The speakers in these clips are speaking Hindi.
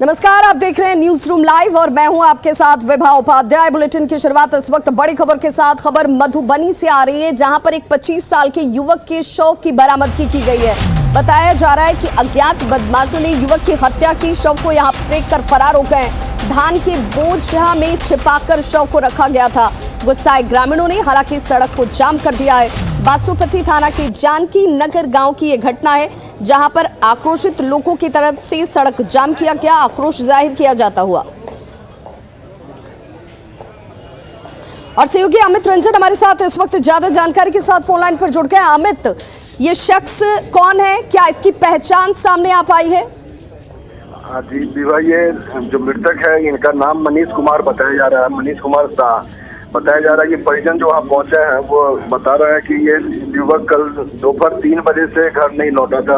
नमस्कार, आप देख रहे हैं न्यूज रूम लाइव और मैं हूं आपके साथ विभा उपाध्याय। बुलेटिन की शुरुआत इस वक्त बड़ी खबर के साथ। खबर मधुबनी से आ रही है, जहां पर एक 25 साल के युवक के शव की बरामदगी की गई है। बताया जा रहा है कि अज्ञात बदमाशों ने युवक की हत्या की, शव को यहां फेंक कर फरार हो गए। धान के बोझ में छिपाकर शव को रखा गया था। गुस्साए ग्रामीणों ने हालांकि सड़क को जाम कर दिया है। बासुपट्टी थाना के जानकी नगर गांव की यह घटना है, जहां पर आक्रोशित लोगों की तरफ से सड़क जाम किया गया, आक्रोश जाहिर किया जाता हुआ। और सहयोगी अमित रंजन हमारे साथ इस वक्त ज्यादा जानकारी के साथ फोन लाइन पर जुड़ गए। अमित, ये शख्स कौन है, क्या इसकी पहचान सामने आ पाई है? हाँ जी विभा, ये जो मृतक है इनका नाम मनीष कुमार बताया जा रहा है। मनीष कुमार शाह बताया जा रहा है कि परिजन जो वहाँ पहुंचे हैं वो बता रहे हैं कि ये युवक कल दोपहर 3 बजे से घर नहीं लौटा था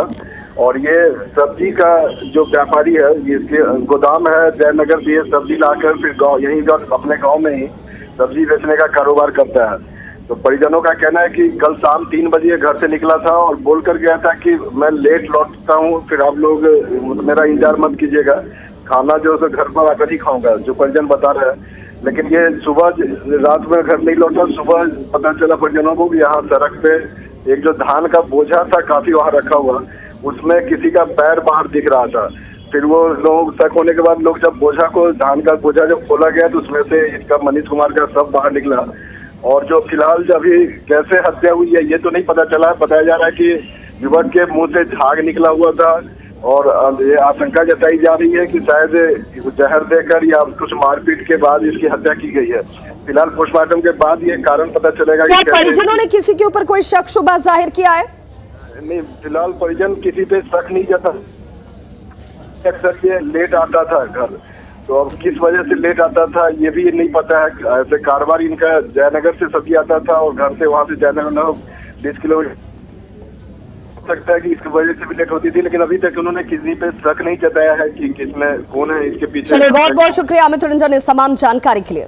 और ये सब्जी का जो व्यापारी है, इसके गोदाम है जयनगर से, ये सब्जी लाकर फिर गाँव यहीं अपने गाँव में ही सब्जी बेचने का कारोबार करता है। तो परिजनों का कहना है कि कल शाम 3 बजे घर से निकला था और बोल कर गया था कि मैं लेट लौटता हूँ, फिर आप लोग मेरा इंतजार मत कीजिएगा, खाना जो है घर पर आकर ही खाऊंगा, जो परिजन बता रहे हैं। लेकिन ये सुबह रात में घर नहीं लौटा। सुबह पता चला परिजनों को यहाँ सड़क पे एक जो धान का बोझा था काफी वहाँ रखा हुआ, उसमें किसी का पैर बाहर दिख रहा था। फिर वो लोग शक होने के बाद लोग जब बोझा को धान का बोझा जब खोला गया तो उसमें से इसका मनीष कुमार का शव बाहर निकला। और जो फिलहाल जब अभी कैसे हत्या हुई है ये तो नहीं पता चला। बताया जा रहा है कि युवक के मुंह से झाग निकला हुआ था और ये आशंका जताई जा रही है कि शायद जहर देकर या कुछ मारपीट के बाद इसकी हत्या की गई है। फिलहाल पोस्टमार्टम के बाद ये कारण पता चलेगा। क्या परिजनों ने किसी के ऊपर कोई शक शुबा जाहिर किया है? नहीं, फिलहाल परिजन किसी पे शक नहीं जता। अक्सर ये लेट आता था घर, तो अब किस वजह से लेट आता था ये भी नहीं पता है। ऐसे कारोबार इनका जयनगर से सब्जी आता था और घर से वहाँ से जयनगर 20 किलोमीटर सकता है कि इसकी वजह से भी लेट होती थी, लेकिन अभी तक उन्होंने किसी पे शक नहीं जताया है कि किसमें कौन है इसके पीछे। चलिए, बहुत बहुत शुक्रिया अमित रंजन इस तमाम जानकारी के लिए।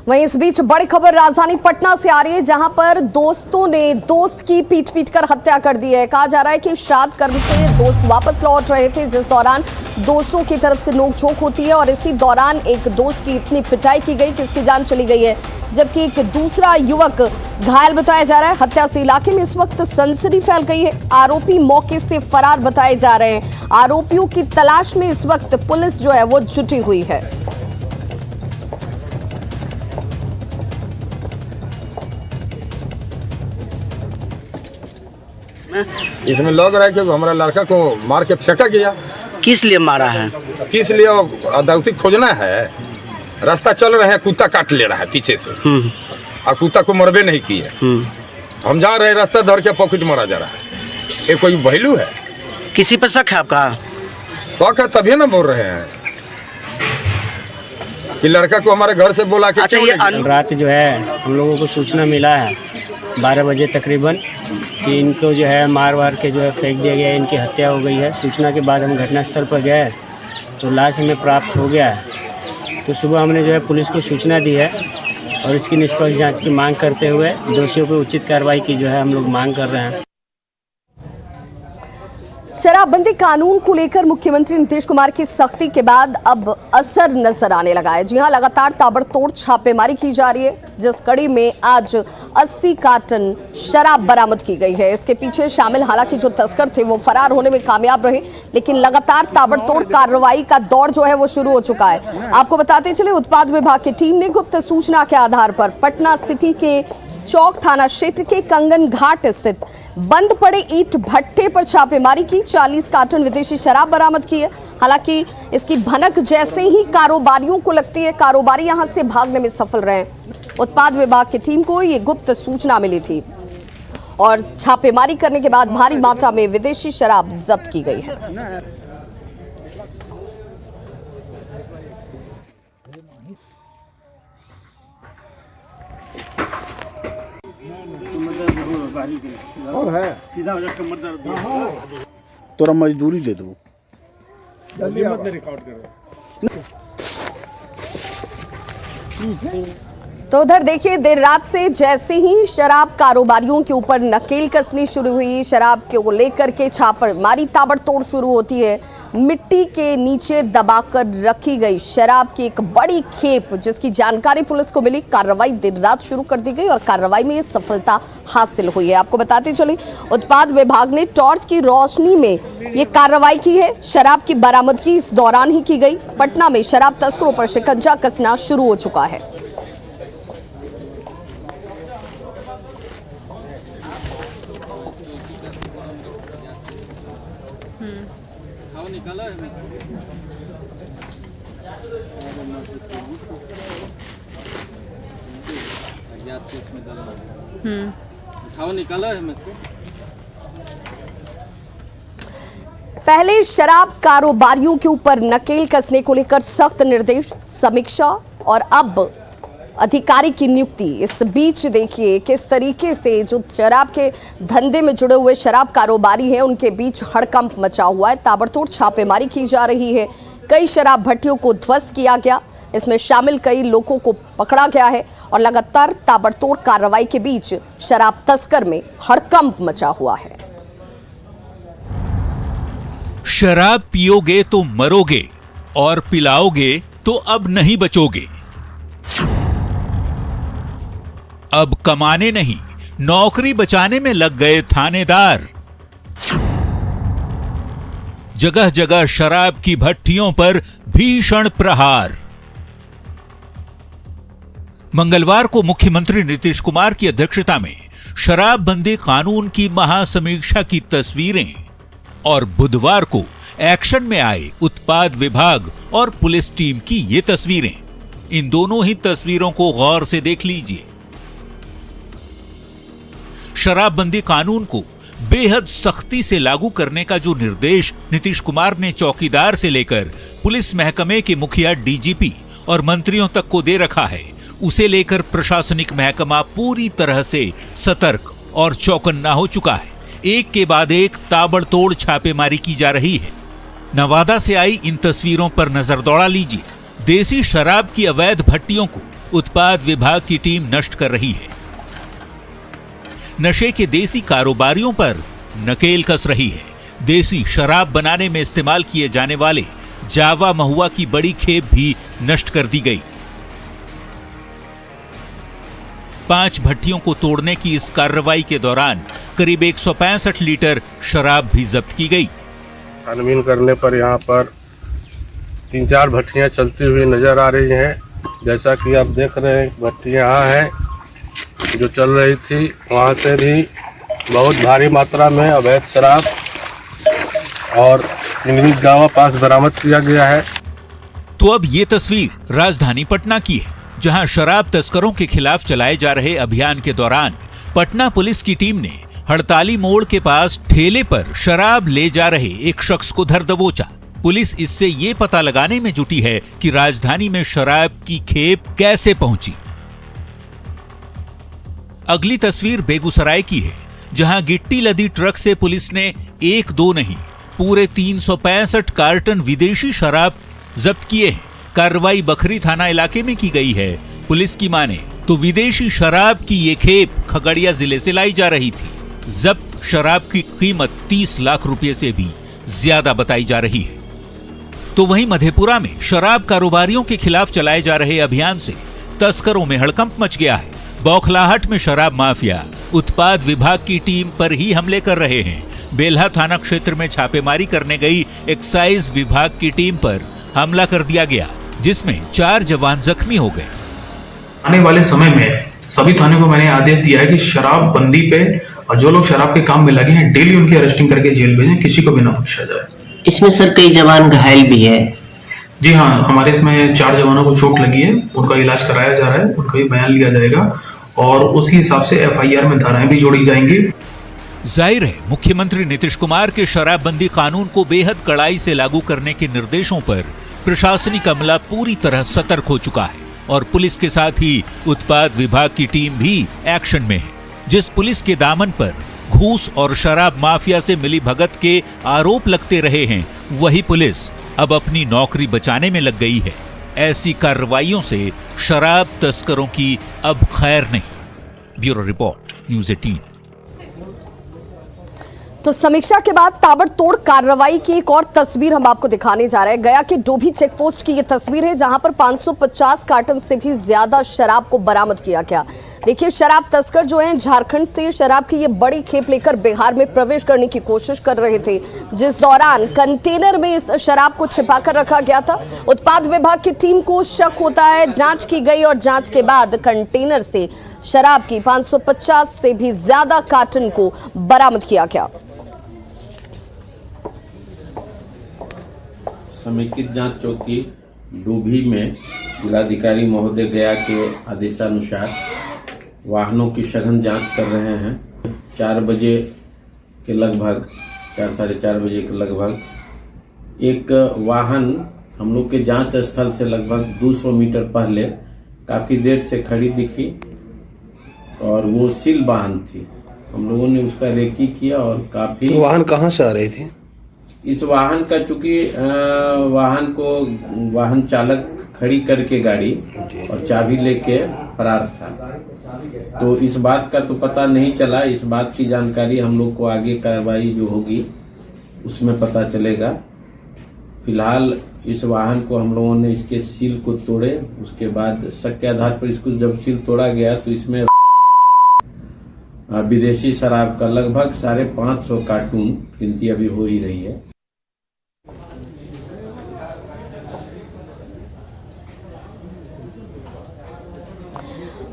वहीं इस बीच बड़ी खबर राजधानी पटना से आ रही है, जहां पर दोस्तों ने दोस्त की पीट कर हत्या कर दी है। कहा जा रहा है कि श्राद्ध कर्म से दोस्त वापस लौट रहे थे, जिस दौरान दोस्तों की तरफ से नोकझोंक होती है और इसी दौरान एक दोस्त की इतनी पिटाई की गई कि उसकी जान चली गई है, जबकि एक दूसरा युवक घायल बताया जा रहा है। हत्या से इलाके में इस वक्त सनसनी फैल गई है। आरोपी मौके से फरार बताए जा रहे हैं। आरोपियों की तलाश में इस वक्त पुलिस जो है वो जुटी हुई है। इसमें लग रहा है कि हमारा लड़का को मार के फेंका गया। किस लिए मारा है? किस लिए अदालती खोजना है। रास्ता चल रहे हैं, कुत्ता काट ले रहा है पीछे से और कुत्ता को मरबे नहीं किए। हम जा रहे हैं, रास्ता धर के पॉकेट मारा जा रहा है। ये कोई वैल्यू है? किसी पर शक है आपका? शक है तभी ना बोल रहे हैं कि लड़का को हमारे घर से बोला कि अच्छा, ये रात जो है हम लोगों को सूचना मिला है 12 बजे तकरीबन कि इनको जो है मार वार के जो है फेंक दिया गया है, इनकी हत्या हो गई है। सूचना के बाद हम घटनास्थल पर गए तो लाश हमें प्राप्त हो गया है। तो सुबह हमने जो है पुलिस को सूचना दी है और इसकी निष्पक्ष जांच की मांग करते हुए दोषियों को उचित कार्रवाई की जो है हम लोग मांग कर रहे हैं। शराबबंदी कानून को लेकर मुख्यमंत्री नीतीश कुमार की सख्ती के बाद अब असर नजर आने लगा है। जी हां, लगातार ताबड़तोड़ छापेमारी की जा रही है, जिस कड़ी में आज 80 कार्टन शराब बरामद की गई है। इसके पीछे शामिल हालांकि जो तस्कर थे वो फरार होने में कामयाब रहे, लेकिन लगातार ताबड़तोड़ कार्रवाई का दौर जो है वो शुरू हो चुका है। आपको बताते चले, उत्पाद विभाग की टीम ने गुप्त सूचना के आधार पर पटना सिटी के चौक थाना क्षेत्र के कंगन घाट स्थित बंद पड़े ईंट भट्टे पर छापेमारी की। 40 कार्टन विदेशी शराब बरामद की है। हालांकि इसकी भनक जैसे ही कारोबारियों को लगती है, कारोबारी यहां से भागने में सफल रहे। उत्पाद विभाग की टीम को ये गुप्त सूचना मिली थी और छापेमारी करने के बाद भारी मात्रा में विदेशी शराब जब्त की गई है। और है सीधा कमर दर्द तोरा मजदूरी दे दो, जल्दी मत रिकॉर्ड करो। तो उधर देखिए, देर रात से जैसे ही शराब कारोबारियों के ऊपर नकेल कसनी शुरू हुई, शराब को लेकर के छापेमारी ताबड़तोड़ शुरू होती है। मिट्टी के नीचे दबाकर रखी गई शराब की एक बड़ी खेप, जिसकी जानकारी पुलिस को मिली, कार्रवाई देर रात शुरू कर दी गई और कार्रवाई में ये सफलता हासिल हुई है। आपको बताते चले, उत्पाद विभाग ने टॉर्च की रोशनी में ये कार्रवाई की है। शराब की बरामदगी इस दौरान ही की गई। पटना में शराब तस्करों पर शिकंजा कसना शुरू हो चुका है। पहले शराब कारोबारियों के ऊपर नकेल कसने को लेकर सख्त निर्देश, समीक्षा और अब अधिकारी की नियुक्ति। इस बीच देखिए किस तरीके से जो शराब के धंधे में जुड़े हुए शराब कारोबारी हैं, उनके बीच हड़कंप मचा हुआ है। ताबड़तोड़ छापेमारी की जा रही है। कई शराब भट्टियों को ध्वस्त किया गया, इसमें शामिल कई लोगों को पकड़ा गया है और लगातार ताबड़तोड़ कार्रवाई के बीच शराब तस्कर में हड़कंप मचा हुआ है। शराब पियोगे तो मरोगे और पिलाओगे तो अब नहीं बचोगे। अब कमाने नहीं, नौकरी बचाने में लग गए थानेदार। जगह जगह शराब की भट्टियों पर भीषण प्रहार। मंगलवार को मुख्यमंत्री नीतीश कुमार की अध्यक्षता में शराबबंदी कानून की महासमीक्षा की तस्वीरें और बुधवार को एक्शन में आए उत्पाद विभाग और पुलिस टीम की ये तस्वीरें। इन दोनों ही तस्वीरों को गौर से देख लीजिए। शराबबंदी कानून को बेहद सख्ती से लागू करने का जो निर्देश नीतीश कुमार ने चौकीदार से लेकर पुलिस महकमे के मुखिया डीजीपी और मंत्रियों तक को दे रखा है, उसे लेकर प्रशासनिक महकमा पूरी तरह से सतर्क और चौकन्ना हो चुका है। एक के बाद एक ताबड़तोड़ छापेमारी की जा रही है। नवादा से आई इन तस्वीरों पर नजर दौड़ा लीजिए। देसी शराब की अवैध भट्टियों को उत्पाद विभाग की टीम नष्ट कर रही है। नशे के देसी कारोबारियों पर नकेल कस रही है। देसी शराब बनाने में इस्तेमाल किए जाने वाले जावा महुआ की बड़ी खेप भी नष्ट कर दी गई। 5 भट्टियों को तोड़ने की इस कार्रवाई के दौरान करीब 165 लीटर शराब भी जब्त की गई। छानबीन करने पर यहाँ पर 3-4 भट्टियाँ चलती हुई नजर आ रही हैं। जैसा कि आप देख रहे हैं, भट्टियाँ यहाँ हैं जो चल रही थी। वहाँ से भी बहुत भारी मात्रा में अवैध शराब और इंग्लिश गावा पास बरामद किया गया है। तो अब ये तस्वीर राजधानी पटना की है, जहां शराब तस्करों के खिलाफ चलाए जा रहे अभियान के दौरान पटना पुलिस की टीम ने हड़ताली मोड़ के पास ठेले पर शराब ले जा रहे एक शख्स को धर दबोचा। पुलिस इससे ये पता लगाने में जुटी है कि राजधानी में शराब की खेप कैसे पहुंची। अगली तस्वीर बेगूसराय की है, जहां गिट्टी लदी ट्रक से पुलिस ने 1-2 नहीं पूरे 365 कार्टन विदेशी शराब जब्त किए हैं। कार्रवाई बखरी थाना इलाके में की गई है। पुलिस की माने तो विदेशी शराब की ये खेप खगड़िया जिले से लाई जा रही थी। जब्त शराब की कीमत 30 लाख रुपए से भी ज्यादा बताई जा रही है। तो वहीं मधेपुरा में शराब कारोबारियों के खिलाफ चलाए जा रहे अभियान से तस्करों में हड़कंप मच गया है। बौखलाहट में शराब माफिया उत्पाद विभाग की टीम पर ही हमले कर रहे हैं। बेल्हा थाना क्षेत्र में छापेमारी करने गई एक्साइज विभाग की टीम पर हमला कर दिया गया, जिसमें 4 जवान जख्मी हो गए। आने वाले समय में सभी थाने को मैंने आदेश दिया है कि शराब बंदी पे और जो लोग शराब के काम में लगे हैं डेली उनकी अरेस्टिंग करके जेल भेजें, किसी को भी ना बख्शा जाए। इसमें सर कई जवान घायल भी है। जी हाँ, हमारे इसमें 4 जवानों को चोट लगी है, उनका इलाज कराया जा रहा है, उनका भी बयान लिया जाएगा और उसी हिसाब से FIR में धाराएं भी जोड़ी जाएंगी। जाहिर है, मुख्यमंत्री नीतीश कुमार के शराबबंदी कानून को बेहद कड़ाई से लागू करने के निर्देशों पर प्रशासनिक अमला पूरी तरह सतर्क हो चुका है और पुलिस के साथ ही उत्पाद विभाग की टीम भी एक्शन में है। जिस पुलिस के दामन पर घूस और शराब माफिया से मिली भगत के आरोप लगते रहे हैं, वही पुलिस अब अपनी नौकरी बचाने में लग गई है। ऐसी कार्रवाइयों से शराब तस्करों की अब खैर नहीं। Bureau report, news 18। तो समीक्षा के बाद ताबड़तोड़ कार्रवाई की एक और तस्वीर हम आपको दिखाने जा रहे हैं। गया के डोभी चेक पोस्ट की ये तस्वीर है, जहां पर 550 कार्टन से भी ज्यादा शराब को बरामद किया गया। देखिए, शराब तस्कर जो हैं झारखंड से शराब की ये बड़ी खेप लेकर बिहार में प्रवेश करने की कोशिश कर रहे थे, जिस दौरान कंटेनर में इस शराब को छिपाकर रखा गया था। उत्पाद विभाग की टीम को शक होता है, जांच की गई और जांच के बाद कंटेनर से शराब की 550 से भी ज्यादा कार्टन को बरामद किया गया। समेकित जांच चौकी डूभी में जिलाधिकारी महोदय गया के आदेशानुसार वाहनों की सघन जांच कर रहे हैं। 4 बजे के लगभग, 4 साढ़े 4 बजे के लगभग एक वाहन हम लोग के जांच स्थल से लगभग 200 मीटर पहले काफ़ी देर से खड़ी दिखी और वो सील वाहन थी। हम लोगों ने उसका रेकी किया और काफ़ी। वाहन कहाँ से आ रही थी? इस वाहन का चूंकि वाहन चालक खड़ी करके गाड़ी और चाबी लेके फरार था, तो इस बात का तो पता नहीं चला। इस बात की जानकारी हम लोग को आगे कार्रवाई जो होगी उसमें पता चलेगा। फिलहाल इस वाहन को हम लोगों ने इसके सील को तोड़े, उसके बाद शक के आधार पर इसको जब सील तोड़ा गया तो इसमें विदेशी शराब का लगभग 550 कार्टून गिनती अभी हो ही रही है।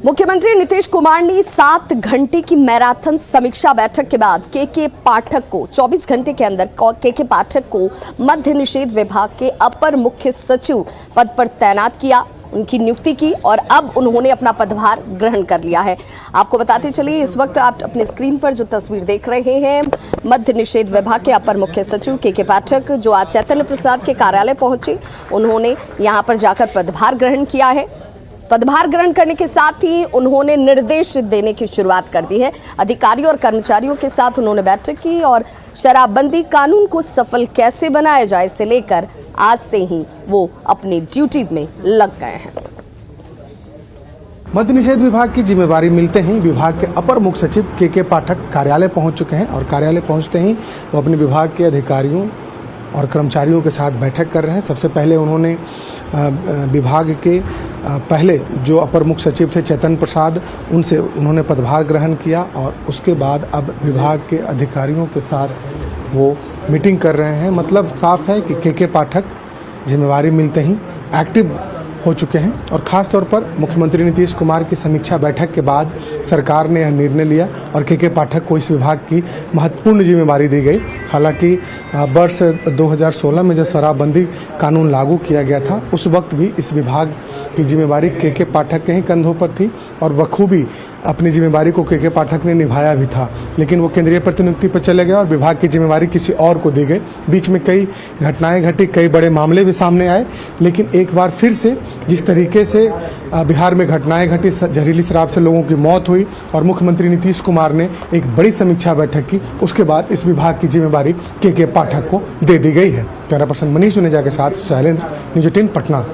मुख्यमंत्री नीतीश कुमार ने 7 घंटे की मैराथन समीक्षा बैठक के बाद के पाठक को 24 घंटे के अंदर के पाठक को मद्य निषेध विभाग के अपर मुख्य सचिव पद पर तैनात किया, उनकी नियुक्ति की और अब उन्होंने अपना पदभार ग्रहण कर लिया है। आपको बताते चलिए, इस वक्त आप अपने स्क्रीन पर जो तस्वीर देख रहे हैं, मद्य निषेध विभाग के अपर मुख्य सचिव के पाठक जो आज चैतन्य प्रसाद के कार्यालय पहुंचे, उन्होंने यहां पर जाकर पदभार ग्रहण किया है। पदभार ग्रहण करने के साथ ही उन्होंने निर्देश देने की शुरुआत कर दी है। अधिकारियों और कर्मचारियों के साथ उन्होंने बैठक की और शराबबंदी कानून को सफल कैसे बनाया जाए इसे लेकर आज से ही वो अपनी ड्यूटी में लग गए हैं। मद्य निषेध विभाग की जिम्मेवारी मिलते ही विभाग के अपर मुख्य सचिव के पाठक कार्यालय पहुंच चुके हैं और कार्यालय पहुंचते ही वो अपने विभाग के अधिकारियों और कर्मचारियों के साथ बैठक कर रहे हैं। सबसे पहले उन्होंने विभाग के पहले जो अपर मुख्य सचिव थे चैतन्य प्रसाद, उनसे उन्होंने पदभार ग्रहण किया और उसके बाद अब विभाग के अधिकारियों के साथ वो मीटिंग कर रहे हैं। मतलब साफ है कि के पाठक जिम्मेवारी मिलते ही एक्टिव हो चुके हैं और ख़ास तौर पर मुख्यमंत्री नीतीश कुमार की समीक्षा बैठक के बाद सरकार ने यह निर्णय लिया और के पाठक को इस विभाग की महत्वपूर्ण जिम्मेवारी दी गई। हालांकि वर्ष 2016 में जब शराबबंदी कानून लागू किया गया था, उस वक्त भी इस विभाग की जिम्मेवारी के पाठक के ही कंधों पर थी और बखूबी अपनी जिम्मेवारी को के पाठक ने निभाया भी था। लेकिन वो केंद्रीय प्रतिनियुक्ति पर चले गए और विभाग की जिम्मेवारी किसी और को दी गई। बीच में कई घटनाएं घटी, कई बड़े मामले भी सामने आए, लेकिन एक बार फिर से जिस तरीके से बिहार में घटनाएं घटी, जहरीली शराब से लोगों की मौत हुई और मुख्यमंत्री नीतीश कुमार ने एक बड़ी समीक्षा बैठक की, उसके बाद इस विभाग की जिम्मेवारी के पाठक को दे दी गई है। कैमरा पर्सन मनीष जुनेजा के साथ शैलेंद्र, न्यूज़ 18 पटना।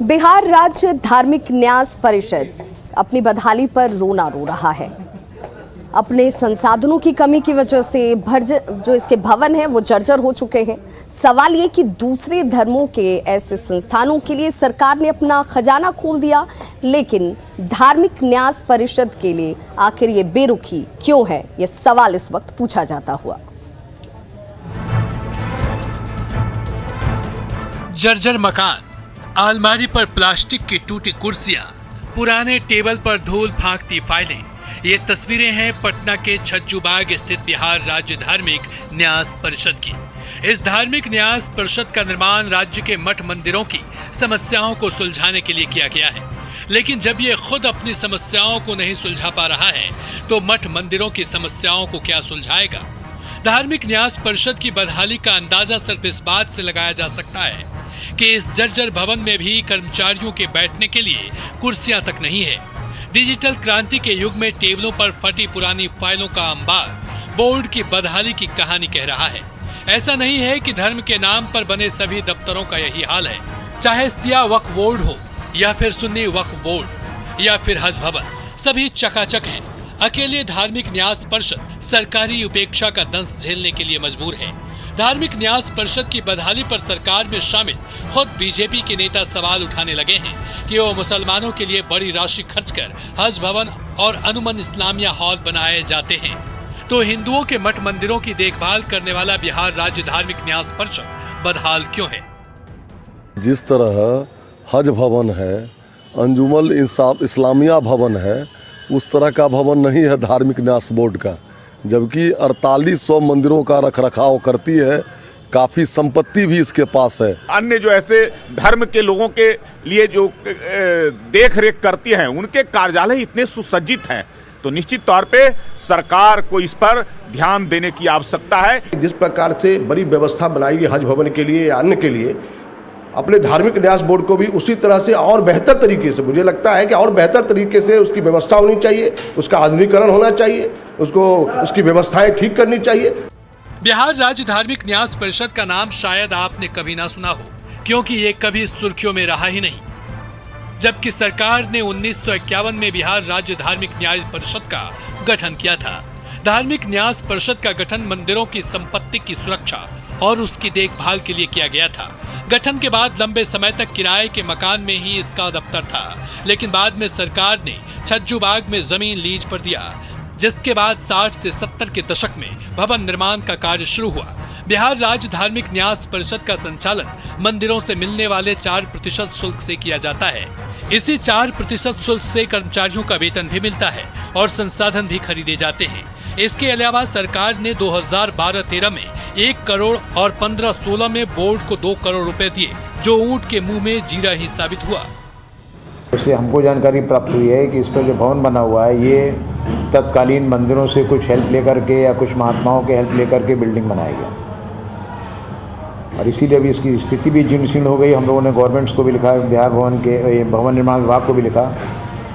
बिहार राज्य धार्मिक न्यास परिषद अपनी बदहाली पर रोना रो रहा है। अपने संसाधनों की कमी की वजह से जो इसके भवन हैं वो जर्जर हो चुके हैं। सवाल ये कि दूसरे धर्मों के ऐसे संस्थानों के लिए सरकार ने अपना खजाना खोल दिया, लेकिन धार्मिक न्यास परिषद के लिए आखिर ये बेरुखी क्यों है, ये सवाल इस वक्त पूछा जाता हुआ। जर्जर मकान, अलमारी पर प्लास्टिक की टूटी कुर्सियां, पुराने टेबल पर धूल फांकती फाइलें। ये तस्वीरें हैं पटना के छज्जूबाग स्थित बिहार राज्य धार्मिक न्यास परिषद की। इस धार्मिक न्यास परिषद का निर्माण राज्य के मठ मंदिरों की समस्याओं को सुलझाने के लिए किया गया है, लेकिन जब ये खुद अपनी समस्याओं को नहीं सुलझा पा रहा है तो मठ मंदिरों की समस्याओं को क्या सुलझाएगा। धार्मिक न्यास परिषद की बदहाली का अंदाजा सिर्फ इस बात से लगाया जा सकता है कि इस जर्जर भवन में भी कर्मचारियों के बैठने के लिए कुर्सियां तक नहीं है। डिजिटल क्रांति के युग में टेबलों पर फटी पुरानी फाइलों का अंबार बोर्ड की बदहाली की कहानी कह रहा है। ऐसा नहीं है कि धर्म के नाम पर बने सभी दफ्तरों का यही हाल है। चाहे सिया वक्फ बोर्ड हो या फिर सुन्नी वक्फ बोर्ड या फिर हज भवन, सभी चकाचक हैं। अकेले धार्मिक न्यास परिषद सरकारी उपेक्षा का दंश झेलने के लिए मजबूर है। धार्मिक न्यास परिषद की बदहाली पर सरकार में शामिल खुद बीजेपी के नेता सवाल उठाने लगे हैं कि वो मुसलमानों के लिए बड़ी राशि खर्च कर हज भवन और अनुमन इस्लामिया हॉल बनाए जाते हैं, तो हिंदुओं के मठ मंदिरों की देखभाल करने वाला बिहार राज्य धार्मिक न्यास परिषद बदहाल क्यों है? जिस तरह हज भवन है, अंजुमन इस्लामिया भवन है, उस तरह का भवन नहीं है धार्मिक न्यास बोर्ड का, जबकि 4800 मंदिरों का रखरखाव करती है, काफ़ी संपत्ति भी इसके पास है। अन्य जो ऐसे धर्म के लोगों के लिए जो देख रेख करती हैं, उनके कार्यालय इतने सुसज्जित हैं, तो निश्चित तौर पे सरकार को इस पर ध्यान देने की आवश्यकता है। जिस प्रकार से बड़ी व्यवस्था बनाई गई हज भवन के लिए या अन्य के लिए, अपने धार्मिक न्यास बोर्ड को भी उसी तरह से और बेहतर तरीके से, मुझे लगता है कि और बेहतर तरीके से उसकी व्यवस्था होनी चाहिए, उसका आधुनिकीकरण होना चाहिए, उसकी व्यवस्थाएं ठीक करनी चाहिए। बिहार राज्य धार्मिक न्यास परिषद का नाम शायद आपने कभी ना सुना हो, क्योंकि ये कभी सुर्खियों में रहा ही नहीं, जबकि सरकार ने 1951 में बिहार राज्य धार्मिक न्यास परिषद का गठन किया था। धार्मिक न्यास परिषद का गठन मंदिरों की संपत्ति की सुरक्षा और उसकी देखभाल के लिए किया गया था। गठन के बाद लंबे समय तक किराए के मकान में ही इसका दफ्तर था, लेकिन बाद में सरकार ने छज्जूबाग में जमीन लीज पर दिया, जिसके बाद 60 से 70 के दशक में भवन निर्माण का कार्य शुरू हुआ। बिहार राज्य धार्मिक न्यास परिषद का संचालन मंदिरों से मिलने वाले 4% शुल्क से किया जाता है। इसी 4% शुल्क से कर्मचारियों का वेतन भी मिलता है और संसाधन भी खरीदे जाते हैं। इसके अलावा सरकार ने 2012-13 में 1 करोड़ और 15-16 में बोर्ड को 2 करोड़ रुपए दिए, जो ऊंट के मुंह में जीरा ही साबित हुआ। इससे हमको जानकारी प्राप्त हुई है कि इस पर जो भवन बना हुआ है, ये तत्कालीन मंदिरों से कुछ हेल्प लेकर के या कुछ महात्माओं के हेल्प लेकर के बिल्डिंग बनाया गया, और इसीलिए अभी इसकी स्थिति भी जीर्ण हो गई। हम लोगों ने गवर्नमेंट्स को भी लिखा, बिहार भवन निर्माण विभाग को भी लिखा,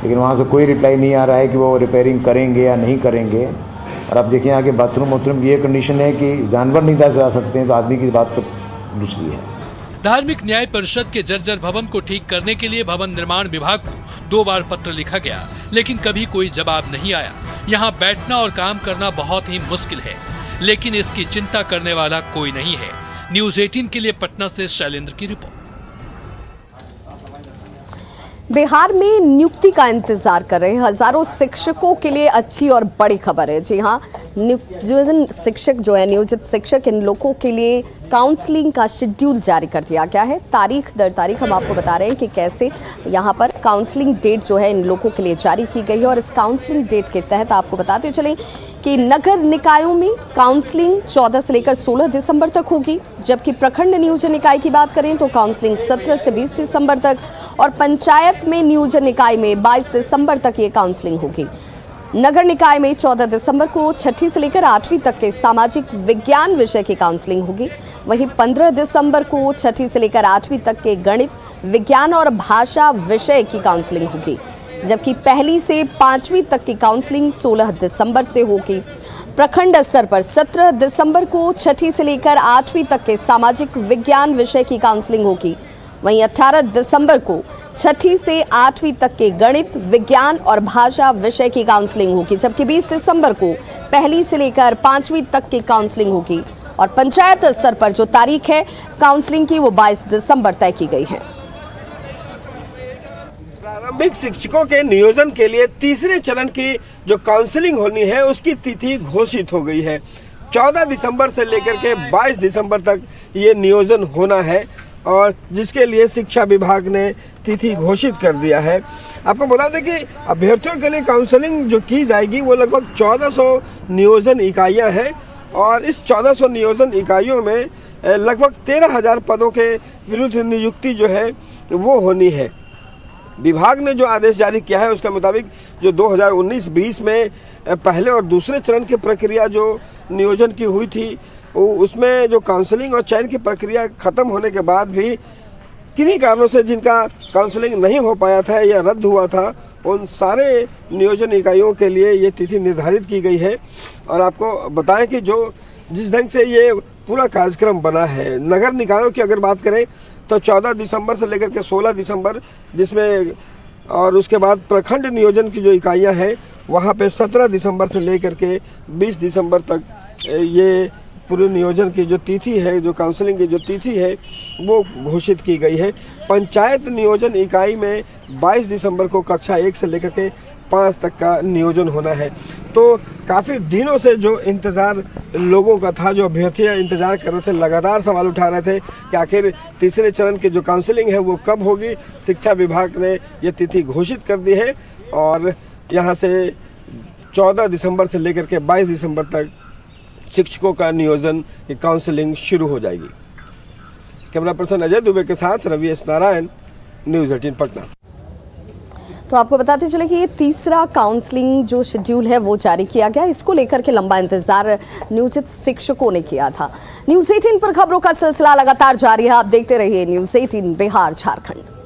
लेकिन वहाँ से कोई रिप्लाई नहीं आ रहा है कि वो रिपेयरिंग करेंगे या नहीं करेंगे। और अब देखिए आगे बाथरूम की ये कंडीशन है कि जानवर नहीं जा सकते हैं, तो आदमी की बात तो दूसरी है। धार्मिक न्याय परिषद के जर्जर भवन को ठीक करने के लिए भवन निर्माण विभाग को 2 बार पत्र लिखा गया, लेकिन कभी कोई जवाब नहीं आया। यहाँ बैठना और काम करना बहुत ही मुश्किल है, लेकिन इसकी चिंता करने वाला कोई नहीं है। न्यूज़ 18 के लिए पटना से शैलेंद्र की रिपोर्ट। बिहार में नियुक्ति का इंतजार कर रहे हजारों शिक्षकों के लिए अच्छी और बड़ी खबर है। जी हाँ, नियोजित शिक्षक इन लोगों के लिए काउंसलिंग का शेड्यूल जारी कर दिया गया है। तारीख दर तारीख हम आपको बता रहे हैं कि कैसे यहाँ पर काउंसलिंग डेट जो है इन लोगों के लिए जारी की गई है। और इस काउंसलिंग डेट के तहत आपको बताते चलें कि नगर निकायों में काउंसलिंग 14 से लेकर 16 दिसंबर तक होगी, जबकि प्रखंड नियोजन इकाई की बात करें तो काउंसलिंग 17 से 20 दिसंबर तक, और पंचायत में नियोजन इकाई में 22 दिसंबर तक ये काउंसलिंग होगी। नगर निकाय में 14 दिसंबर को 6ठी से लेकर 8वीं तक के सामाजिक विज्ञान विषय की काउंसलिंग होगी। वहीं 15 दिसंबर को 6ठी से लेकर 8वीं तक के गणित, विज्ञान और भाषा विषय की काउंसलिंग होगी, जबकि 1ली से 5वीं तक की काउंसलिंग 16 दिसंबर से होगी। प्रखंड स्तर पर 17 दिसंबर को 6ठी से लेकर 8वीं तक के सामाजिक विज्ञान विषय की काउंसलिंग होगी। वहीं 18 दिसंबर को 6ठी से 8वीं तक के गणित, विज्ञान और भाषा विषय की काउंसलिंग होगी, जबकि 20 दिसंबर को 1ली से लेकर 5वीं तक की काउंसलिंग होगी। और पंचायत स्तर पर जो तारीख है काउंसलिंग की, वो 22 दिसंबर तय की गई है। प्रारंभिक शिक्षकों के नियोजन के लिए तीसरे चरण की जो काउंसलिंग होनी है, उसकी तिथि घोषित हो गई है। 14 दिसंबर से लेकर के 22 दिसंबर तक ये नियोजन होना है, और जिसके लिए शिक्षा विभाग ने तिथि घोषित कर दिया है। आपको बता दें कि अभ्यर्थियों के लिए काउंसलिंग जो की जाएगी वो लगभग 1400 नियोजन इकाइयां हैं, और इस 1400 नियोजन इकाइयों में लगभग 13,000 पदों के विरुद्ध नियुक्ति जो है वो होनी है। विभाग ने जो आदेश जारी किया है उसके मुताबिक जो 2019-20 में पहले और दूसरे चरण की प्रक्रिया जो नियोजन की हुई थी, उसमें जो काउंसलिंग और चयन की प्रक्रिया खत्म होने के बाद भी किन्हीं कारणों से जिनका काउंसलिंग नहीं हो पाया था या रद्द हुआ था, उन सारे नियोजन इकाइयों के लिए ये तिथि निर्धारित की गई है। और आपको बताएं कि जो जिस ढंग से ये पूरा कार्यक्रम बना है, नगर निकायों की अगर बात करें तो 14 दिसंबर से लेकर के 16 दिसंबर, जिसमें और उसके बाद प्रखंड नियोजन की जो इकाइयां हैं वहां पे 17 दिसंबर से लेकर के 20 दिसंबर तक ये पूरे नियोजन की जो तिथि है, जो काउंसलिंग की जो तिथि है वो घोषित की गई है। पंचायत नियोजन इकाई में 22 दिसंबर को कक्षा 1 से लेकर के 5 तक का नियोजन होना है। तो काफ़ी दिनों से जो इंतज़ार लोगों का था, जो अभ्यर्थियाँ इंतज़ार कर रहे थे, लगातार सवाल उठा रहे थे कि आखिर तीसरे चरण की जो काउंसलिंग है वो कब होगी। शिक्षा विभाग ने ये तिथि घोषित कर दी है और यहाँ से 14 दिसंबर से लेकर के 22 दिसंबर तक शिक्षकों का नियोजन की काउंसलिंग शुरू हो जाएगी। कैमरा पर्सन अजय दुबे के साथ रवि एस नारायण, न्यूज़ 18 पटना। तो आपको बताते चले कि ये तीसरा काउंसलिंग जो शेड्यूल है वो जारी किया गया। इसको लेकर के लंबा इंतजार नियोजित शिक्षकों ने किया था। न्यूज़ 18 पर खबरों का सिलसिला लगातार जारी है। आप देखते रहिए न्यूज़ 18 बिहार झारखंड।